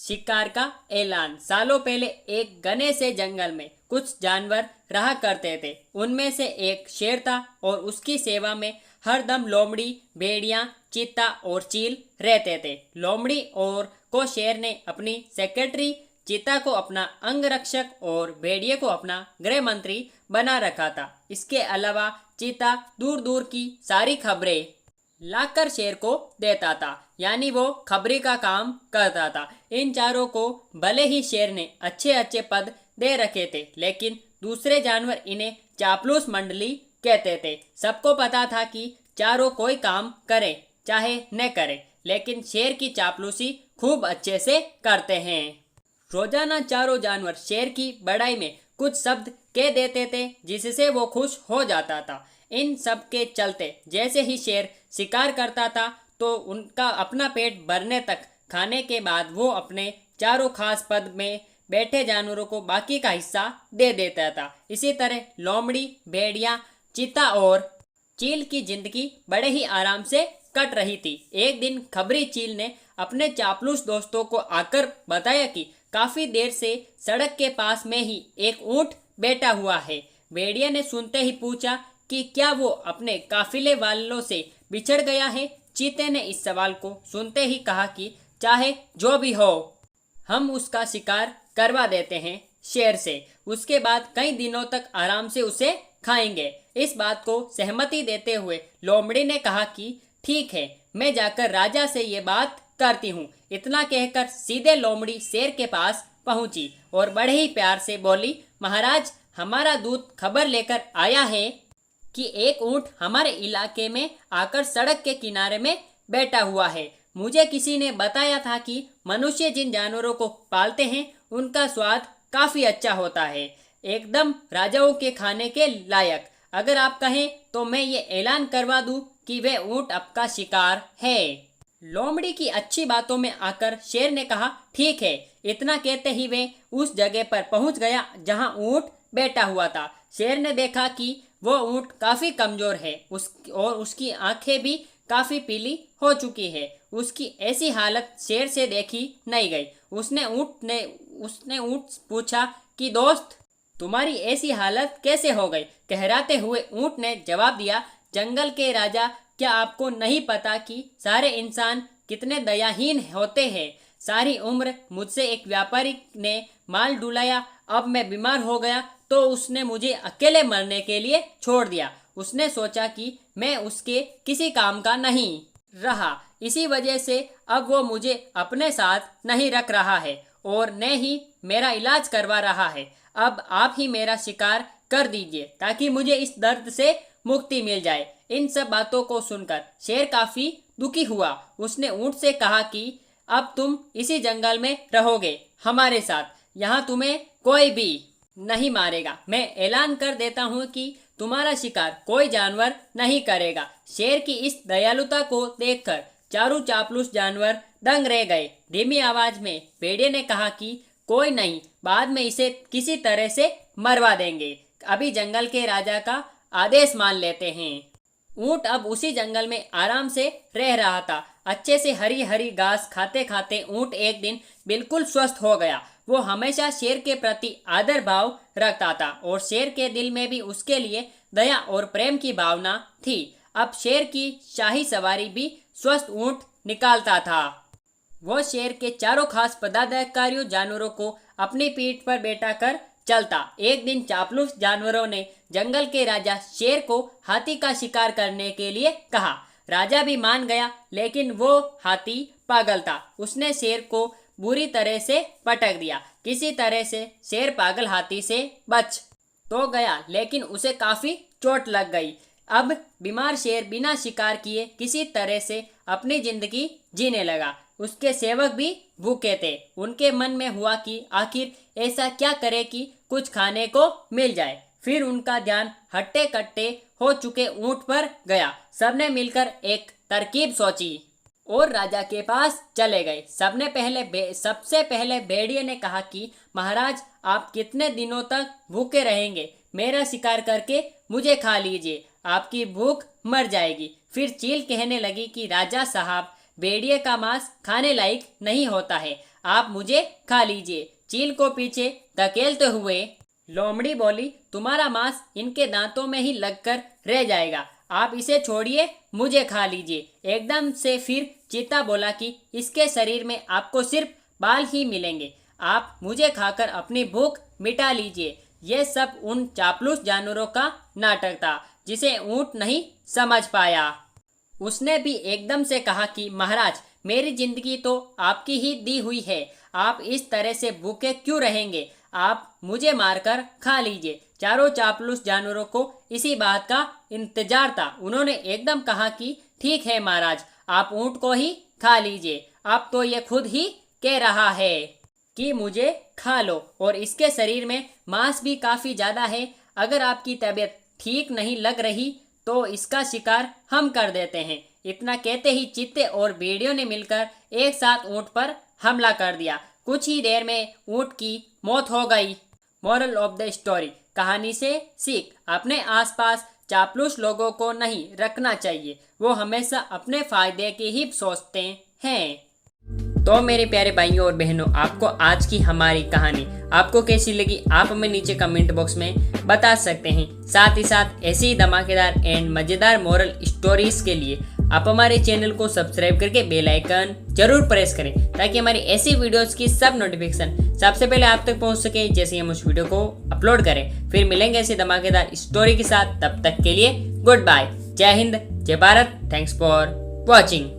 शिकार का ऐलान। सालों पहले एक घने से जंगल में कुछ जानवर रहा करते थे। उनमें से एक शेर था और उसकी सेवा में हरदम लोमड़ी, भेड़िया, चीता और चील रहते थे। लोमड़ी और को शेर ने अपनी सेक्रेटरी, चीता को अपना अंगरक्षक और भेड़िए को अपना गृह मंत्री बना रखा था। इसके अलावा चीता दूर दूर की सारी खबरें लाकर शेर को देता था, यानी वो खबरी का काम करता था। इन चारों को भले ही शेर ने अच्छे अच्छे पद दे रखे थे, लेकिन दूसरे जानवर इन्हें चापलूस मंडली कहते थे। सबको पता था कि चारों कोई काम करे चाहे न करे, लेकिन शेर की चापलूसी खूब अच्छे से करते हैं। रोजाना चारों जानवर शेर की बड़ाई में कुछ शब्द कह देते थे, जिससे वो खुश हो जाता था। इन सब के चलते जैसे ही शेर शिकार करता था तो उनका अपना पेट भरने तक खाने के बाद वो अपने चारों खास पद में बैठे जानवरों को बाकी का हिस्सा दे देता था। इसी तरह लोमड़ी, भेड़िया, चीता और चील की जिंदगी बड़े ही आराम से कट रही थी। एक दिन खबरी चील ने अपने चापलूस दोस्तों को आकर बताया कि काफी देर से सड़क के पास में ही एक ऊंट बैठा हुआ है। भेड़िया ने सुनते ही पूछा कि क्या वो अपने काफिले वालों से बिछड़ गया है। चीते ने इस सवाल को सुनते ही कहा कि चाहे जो भी हो, हम उसका शिकार करवा देते हैं शेर से। उसके बाद कई दिनों तक आराम से उसे खाएंगे। इस बात को सहमति देते हुए लोमड़ी ने कहा कि ठीक है, मैं जाकर राजा से ये बात करती हूँ। इतना कहकर सीधे लोमड़ी शेर के पास पहुंची और बड़े ही प्यार से बोली, महाराज, हमारा दूत खबर लेकर आया है कि एक ऊंट हमारे इलाके में आकर सड़क के किनारे में बैठा हुआ है। मुझे किसी ने बताया था कि मनुष्य जिन जानवरों को पालते हैं उनका स्वाद काफी अच्छा होता है, एकदम राजाओं के खाने के लायक। अगर आप कहें तो मैं ये ऐलान करवा दूं कि वह ऊंट आपका शिकार है। लोमड़ी की अच्छी बातों में आकर शेर ने कहा, ठीक है। इतना कहते ही वे उस जगह पर पहुंच गया जहां ऊंट बैठा हुआ था। शेर ने देखा कि वो ऊंट काफी कमजोर है और उसकी आंखें भी काफी पीली हो चुकी है। उसकी ऐसी हालत शेर से देखी नहीं गई। उसने ऊंट पूछा कि दोस्त, तुम्हारी ऐसी हालत कैसे हो गई? कहराते हुए ऊंट ने जवाब दिया, जंगल के राजा, क्या आपको नहीं पता कि सारे इंसान कितने दयाहीन होते हैं? सारी उम्र मुझसे एक व्यापारी ने माल ढुलाया, अब मैं बीमार हो गया तो उसने मुझे अकेले मरने के लिए छोड़ दिया। उसने सोचा कि मैं उसके किसी काम का नहीं रहा, इसी वजह से अब वो मुझे अपने साथ नहीं रख रहा है और न ही मेरा इलाज करवा रहा है। अब आप ही मेरा शिकार कर दीजिए ताकि मुझे इस दर्द से मुक्ति मिल जाए। इन सब बातों को सुनकर शेर काफी दुखी हुआ। उसने ऊंट से कहा कि अब तुम इसी जंगल में रहोगे हमारे साथ, यहाँ तुम्हें कोई भी नहीं मारेगा। मैं ऐलान कर देता हूँ कि तुम्हारा शिकार कोई जानवर नहीं करेगा। शेर की इस दयालुता को देखकर चारों चापलूस जानवर दंग रह गए। धीमी आवाज में भेड़िए ने कहा कि कोई नहीं, बाद में इसे किसी तरह से मरवा देंगे। अभी जंगल के राजा का आदेश मान लेते हैं। ऊंट अब उसी जंगल में आराम से रह रहा था। अच्छे से हरी हरी घास खाते खाते ऊंट एक दिन बिल्कुल स्वस्थ हो गया। वो हमेशा शेर के प्रति आदर भाव रखता था और शेर के दिल में भी उसके लिए दया और प्रेम की भावना थी। अब शेर की शाही सवारी भी स्वस्थ ऊंट निकालता था। वो शेर के चारों खास पदाधिकारियों जानवरों को अपनी पीठ पर बैठा कर चलता। एक दिन चापलूस जानवरों ने जंगल के राजा शेर को हाथी का शिकार करने के लिए कहा। राजा भी मान गया, लेकिन वो हाथी पागल था। उसने शेर को बुरी तरह से पटक दिया। किसी तरह से शेर पागल हाथी से बच तो गया, लेकिन उसे काफी चोट लग गई। अब बीमार शेर बिना शिकार किए किसी तरह से अपनी जिंदगी जीने लगा। उसके सेवक भी भूखे थे। उनके मन में हुआ कि आखिर ऐसा क्या करे कि कुछ खाने को मिल जाए। फिर उनका ध्यान हट्टे कट्टे हो चुके ऊंट पर गया। सबने मिलकर एक तरकीब सोची और राजा के पास चले गए। सबसे पहले भेड़िए ने कहा कि महाराज, आप कितने दिनों तक भूखे रहेंगे? मेरा शिकार करके मुझे खा लीजिए, आपकी भूख मर जाएगी। फिर चील कहने लगी कि राजा साहब, भेड़िए का मांस खाने लायक नहीं होता है। आप मुझे खा लीजिए। चील को पीछे धकेलते हुए लोमड़ी बोली, तुम्हारा मांस इनके दांतों में ही लगकर रह जाएगा, आप इसे छोड़िए, मुझे खा लीजिए। एकदम से फिर चीता बोला कि इसके शरीर में आपको सिर्फ बाल ही मिलेंगे, आप मुझे खाकर अपनी भूख मिटा लीजिए। यह सब उन चापलूस जानवरों का नाटक था जिसे ऊंट नहीं समझ पाया। उसने भी एकदम से कहा कि महाराज, मेरी जिंदगी तो आपकी ही दी हुई है, आप इस तरह से भूखे क्यों रहेंगे, आप मुझे मारकर खा लीजिए। चारों चापलूस जानवरों को इसी बात का इंतजार था। उन्होंने एकदम कहा कि ठीक है महाराज, आप ऊंट को ही खा लीजिए, अब तो ये खुद ही कह रहा है कि मुझे खा लो, और इसके शरीर में मांस भी काफ़ी ज़्यादा है। अगर आपकी तबीयत ठीक नहीं लग रही तो इसका शिकार हम कर देते हैं। इतना कहते ही चीते और भेड़ियों ने मिलकर एक साथ ऊंट पर हमला कर दिया। कुछ ही देर में ऊंट की मौत हो गई। मोरल ऑफ द स्टोरी, कहानी से सीख, अपने आसपास चापलूस लोगों को नहीं रखना चाहिए, वो हमेशा अपने फायदे की ही सोचते हैं। तो मेरे प्यारे भाइयों और बहनों, आपको आज की हमारी कहानी आपको कैसी लगी आप हमें नीचे कमेंट बॉक्स में बता सकते हैं। साथ ही साथ ऐसी ही धमाकेदार एंड मज़ेदार मोरल स्टोरीज के लिए आप हमारे चैनल को सब्सक्राइब करके बेल आइकन जरूर प्रेस करें, ताकि हमारी ऐसी वीडियोस की सब नोटिफिकेशन सबसे पहले आप तक पहुंच सके जैसे ही हम उस वीडियो को अपलोड करें। फिर मिलेंगे ऐसी धमाकेदार स्टोरी के साथ, तब तक के लिए गुड बाय। जय हिंद, जय भारत, थैंक्स फॉर वॉचिंग।